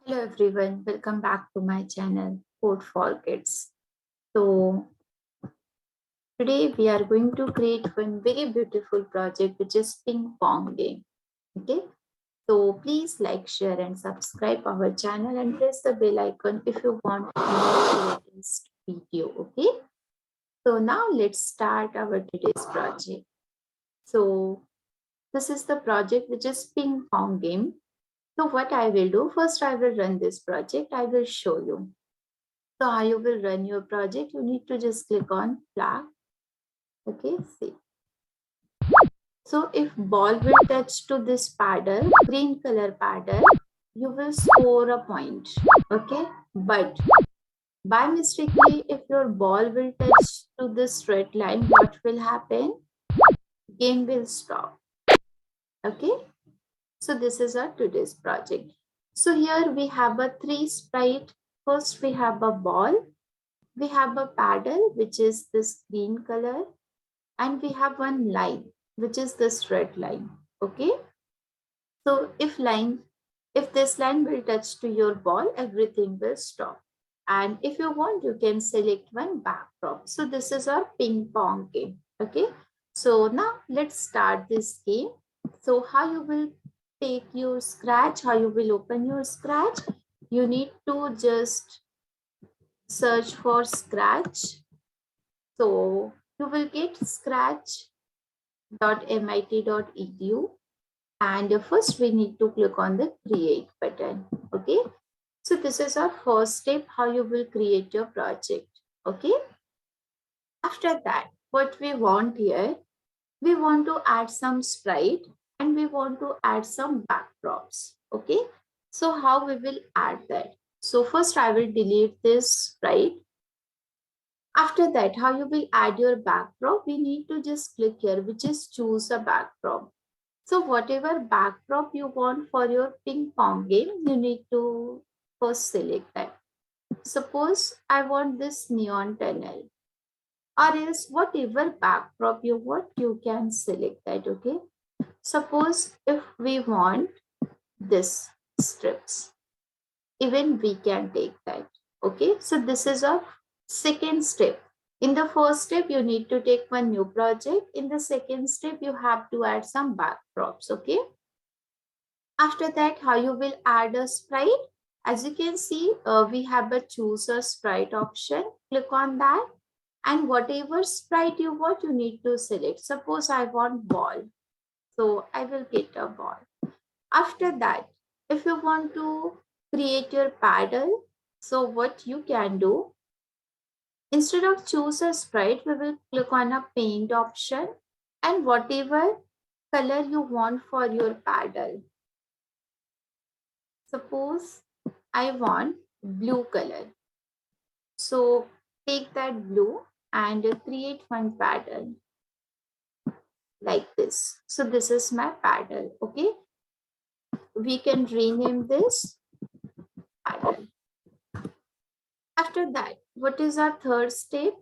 Hello everyone, welcome back to my channel Code for Kids. So today we are going to create one very beautiful project which is ping pong game. Okay, so please like, share and subscribe our channel and press the bell icon if you want more latest video. Okay, so now let's start our today's project. So this is the project which is ping pong game. So what I will do first, I will run this project. I will show you. So how you will run your project, you need to just click on flag. Okay, see. So if ball will touch to this paddle, green color paddle, you will score a point. Okay, but by mistakenly, if your ball will touch to this red line, what will happen? Game will stop. Okay, so this is our today's project. So here we have a three sprite. First we have a ball, we have a paddle which is this green color, and we have one line which is this red line. Okay, so if this line will touch to your ball, everything will stop. And if you want, you can select one backdrop. So this is our ping pong game. Okay, so now let's start this game. So how you will take your scratch, how you will open your scratch, you need to just search for scratch. So you will get scratch.mit.edu, and first we need to click on the create button. Okay, so this is our first step, how you will create your project. Okay, after that, what we want here, we want to add some sprite and we want to add some backdrops. Okay, so how we will add that? So first I will delete this sprite. After that, how you will add your backdrop, we need to just click here, which is choose a backdrop. So whatever backdrop you want for your ping pong game, you need to first select that. Suppose I want this neon tunnel, or else whatever backdrop you want, you can select that. Okay. Suppose if we want this strips, even we can take that. Okay, so this is our second step. In the first step, you need to take one new project. In the second step, you have to add some backdrops. Okay, after that, how you will add a sprite? As you can see, we have a choose a sprite option. Click on that, and whatever sprite you want, you need to select. Suppose I want ball, so I will get a ball. After that, if you want to create your paddle, so what you can do, instead of choose a sprite, we will click on a paint option, and whatever color you want for your paddle. Suppose I want blue color. So take that blue and create one paddle like this. So this is my paddle. Okay. We can rename this paddle. After that, what is our third step?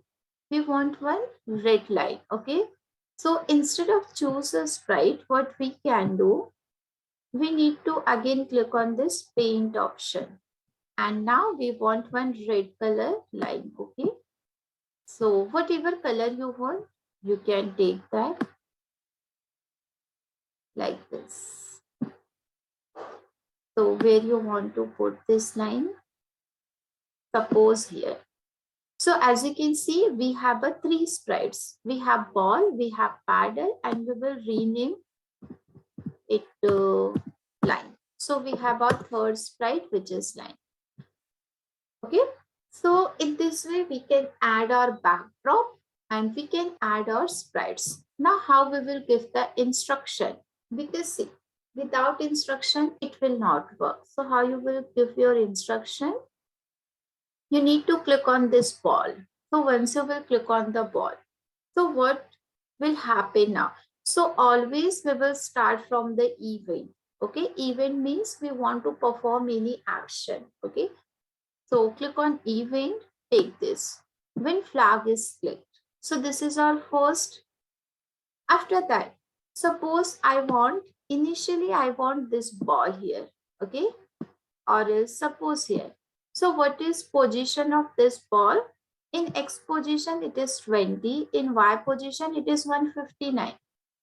We want one red line. Okay. So instead of choose a sprite, what we can do, we need to again click on this paint option. And now we want one red color line. Okay. So whatever color you want, you can take that like this. So where you want to put this line, suppose here. So as you can see, we have a three sprites. We have ball, we have paddle, and we will rename it to line. So we have our third sprite, which is line. Okay. So in this way, we can add our backdrop and we can add our sprites. Now how we will give the instruction? Because see, without instruction, it will not work. So how you will give your instruction? You need to click on this ball. So once you will click on the ball, so what will happen now? So always we will start from the event. Okay, event means we want to perform any action. Okay, so click on event, take this. When flag is clicked. So this is our first. After that, suppose I want, initially I want this ball here. Okay, or else suppose here. So what is position of this ball? In X position it is 20, in Y position it is 159.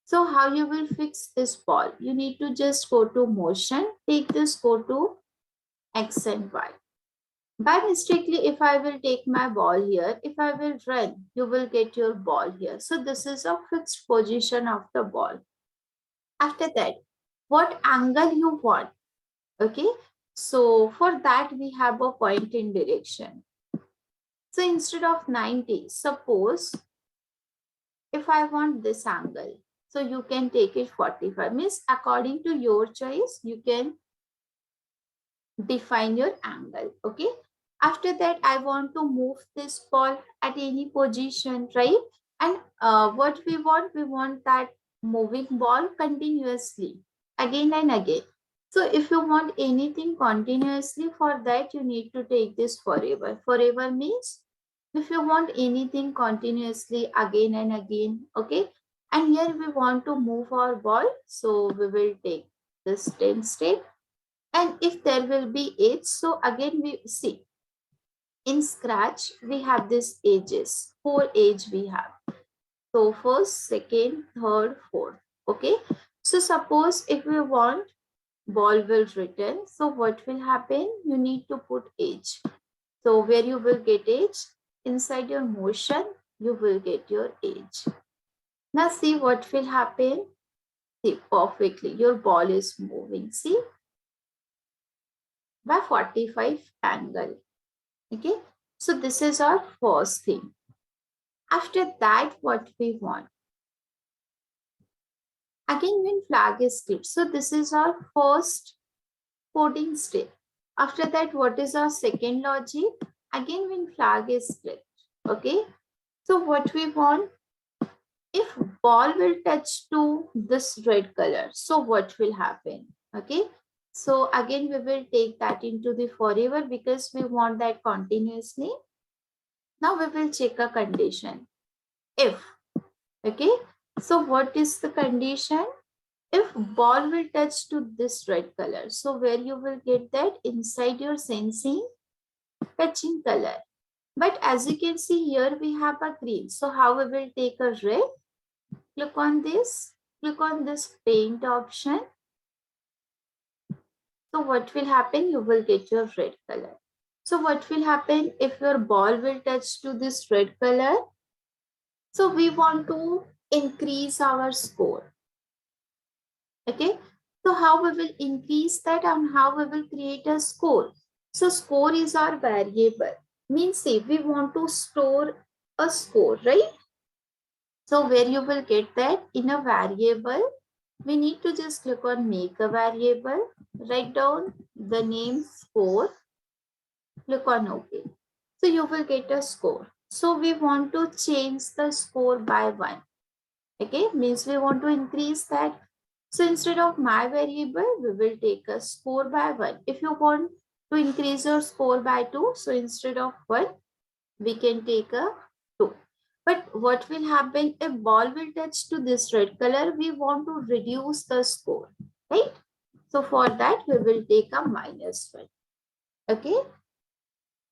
So how you will fix this ball? You need to just go to motion, take this, go to X and Y. By mistakenly, if I will take my ball here, if I will run, you will get your ball here. So this is a fixed position of the ball. After that, what angle you want? Okay, so for that we have a point in direction. So instead of 90, suppose if I want this angle, so you can take it 45. Means according to your choice, you can define your angle. Okay, after that I want to move this ball at any position, right? And what we want that moving ball continuously again and again. So if you want anything continuously, for that you need to take this forever. Forever means if you want anything continuously again and again. Okay, and here we want to move our ball, so we will take this 10 step. And if there will be age, so again we see in scratch we have these ages, 4 age we have. So first, second, third, fourth. Okay, so suppose if we want ball will return, so what will happen? You need to put age. So where you will get age? Inside your motion you will get your age. Now see what will happen. See perfectly your ball is moving, see, by 45 angle. Okay, so this is our first thing. After that, what we want? Again, when flag is clicked. So this is our first coding step. After that, what is our second logic? Again, when flag is clicked. Okay, so what we want? If ball will touch to this red color, so what will happen? Okay, so again, we will take that into the forever because we want that continuously. Now we will check a condition. If, okay, so what is the condition? If ball will touch to this red color, so where you will get that? Inside your sensing touching color. But as you can see here, we have a green. So how we will take a red? Click on this paint option. So what will happen? You will get your red color. So what will happen if your ball will touch to this red color? So we want to increase our score. Okay, so how we will increase that and how we will create a score? So score is our variable. Means say we want to store a score, right? So where you will get that? In a variable, we need to just click on make a variable, write down the name score, click on OK. So you will get a score. So we want to change the score by 1. Okay, means we want to increase that. So instead of my variable, we will take a score by 1. If you want to increase your score by 2, so instead of 1, we can take a 2. But what will happen if ball will touch to this red color? We want to reduce the score, right? So for that, we will take a -1. Okay.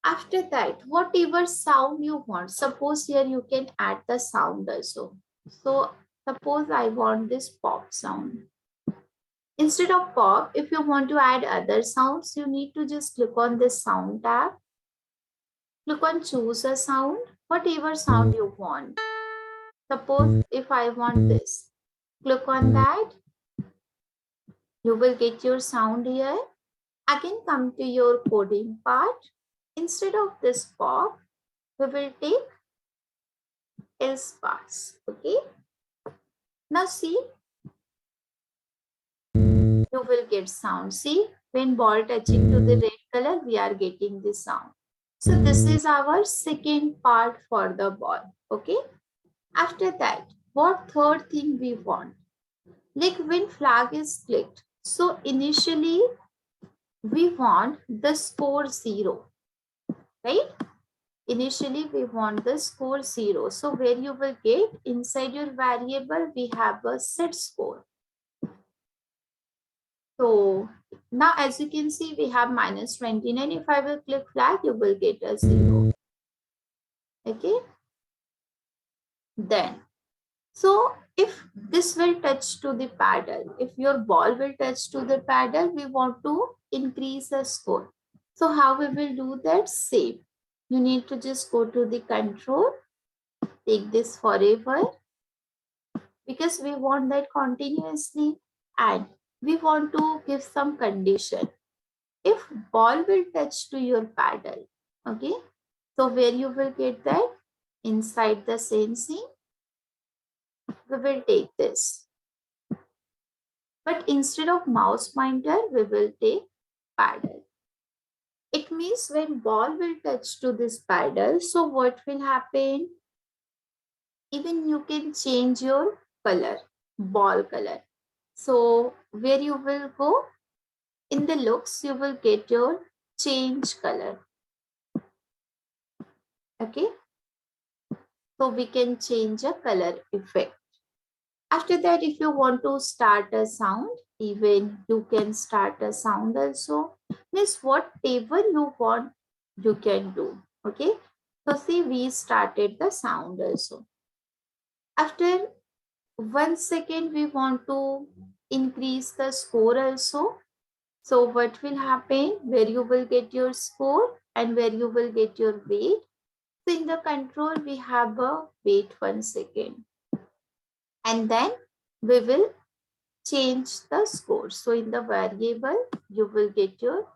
After that, whatever sound you want, suppose here you can add the sound also. So suppose I want this pop sound. Instead of pop, if you want to add other sounds, you need to just click on this sound tab. Click on choose a sound, whatever sound you want. Suppose if I want this, click on that. You will get your sound here. Again, come to your coding part. Instead of this pop, we will take else parts. Okay. Now see, you will get sound. See, when ball touching to the red color, we are getting the sound. So this is our second part for the ball. Okay. After that, what third thing we want? Like when flag is clicked. So initially we want the score 0, right? Initially we want the score 0. So where you will get inside your variable, we have a set score. So Now, as you can see, we have minus 29. If I will click flag, you will get a 0. Okay. Then, so if this will touch to the paddle, if your ball will touch to the paddle, we want to increase the score. So how we will do that? Save. You need to just go to the control, take this forever, because we want that continuously, and we want to give some condition. If ball will touch to your paddle, okay, so where you will get that? Inside the sensing, we will take this. But instead of mouse pointer, we will take paddle. It means when ball will touch to this paddle, so what will happen? Even you can change your color, ball color. So where you will go? In the looks, you will get your change color. Okay. So we can change a color effect. After that, if you want to start a sound, even you can start a sound also. Means whatever you want, you can do. Okay. So see, we started the sound also. After 1 second, we want to increase the score also. So what will happen? Where you will get your score and where you will get your weight. So in the control, we have a wait 1 second. And then we will change the score. So in the variable, you will get your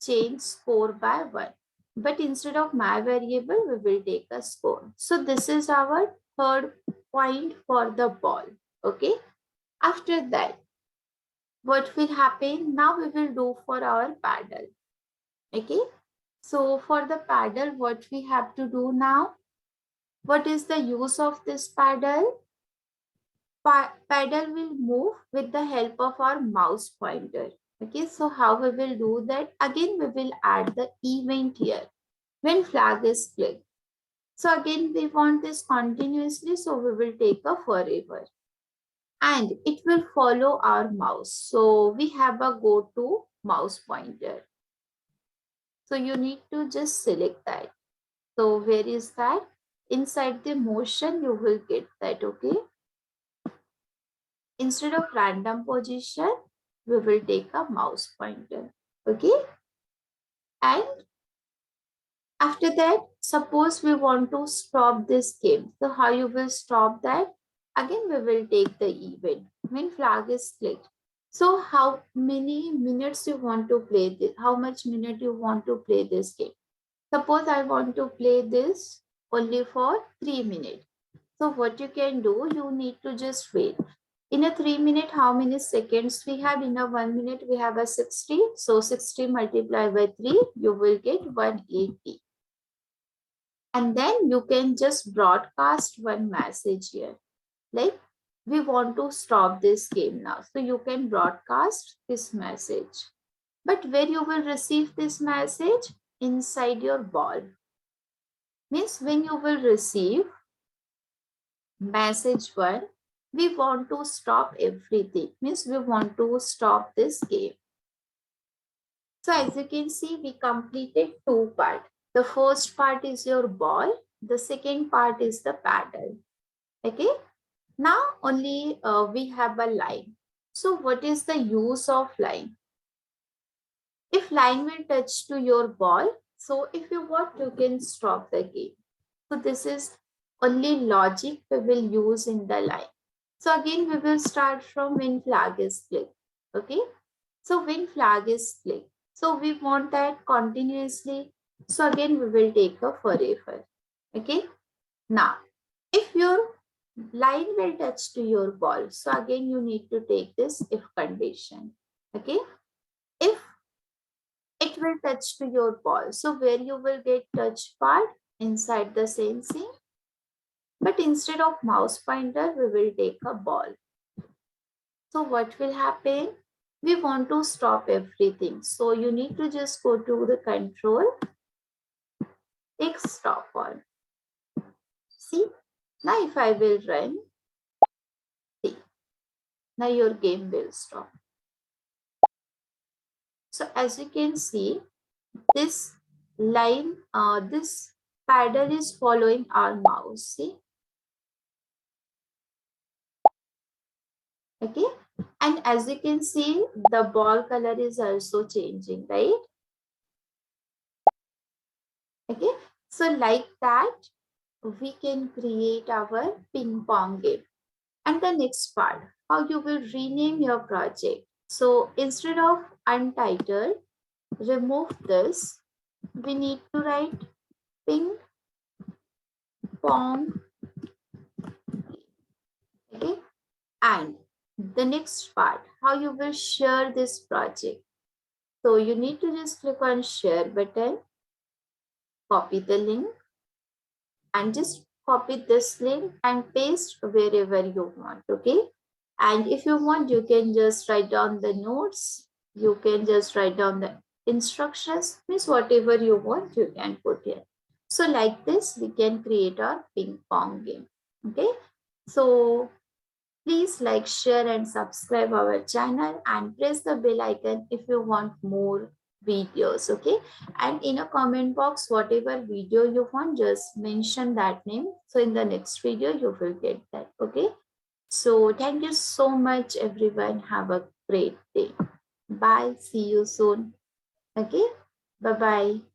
change score by 1. But instead of my variable, we will take a score. So this is our third point for the ball. Okay. After that, what will happen? Now we will do for our paddle. Okay. So for the paddle, what we have to do now? What is the use of this paddle? Paddle will move with the help of our mouse pointer. Okay, so how we will do that? Again, we will add the event here when flag is clicked. So again, we want this continuously, so we will take a forever. And it will follow our mouse. So we have a go to mouse pointer. So you need to just select that. So where is that? Inside the motion, you will get that, okay? Instead of random position, we will take a mouse pointer, okay? And after that, suppose we want to stop this game. So how you will stop that? Again, we will take the event when flag is clicked. So how many minutes you want to play this? How much minute you want to play this game? Suppose I want to play this only for 3 minutes. So what you can do, you need to just wait. In a 3 minute, how many seconds we have? In a 1 minute, we have a 60. So 60 multiplied by 3, you will get 180. And then you can just broadcast one message here. Like, we want to stop this game now. So you can broadcast this message. But where you will receive this message? Inside your ball. Means when you will receive message 1, we want to stop everything. Means we want to stop this game. So as you can see, we completed 2 parts. The first part is your ball. The second part is the paddle. Okay. Now only we have a line. So what is the use of line? If line will touch to your ball, so if you want, you can stop the game. So this is only logic we will use in the line. So again, we will start from when flag is clicked. Okay. So when flag is clicked, so we want that continuously. So again, we will take a forever. Okay. Now, if your line will touch to your ball, so again, you need to take this if condition. Okay. If it will touch to your ball, so where you will get touch part? Inside the sensing. But instead of mouse pointer, we will take a ball. So what will happen? We want to stop everything. So you need to just go to the control, take stop all. See, now if I will run, see, now your game will stop. So as you can see, this line, this paddle is following our mouse. See, okay. And as you can see, the ball color is also changing, right? Okay. So like that, we can create our ping pong game. And the next part, how you will rename your project. So instead of untitled, remove this. We need to write ping pong. Okay. And the next part, how you will share this project. So you need to just click on share button, copy the link, and just copy this link and paste wherever you want. Okay. And if you want, you can just write down the notes. You can just write down the instructions. Means whatever you want, you can put here. So like this, we can create our ping pong game. Okay. So please like, share, and subscribe our channel and press the bell icon if you want more videos. Okay. And in a comment box, whatever video you want, just mention that name. So in the next video, you will get that. Okay. So thank you so much, everyone. Have a great day. Bye. See you soon. Okay. Bye bye.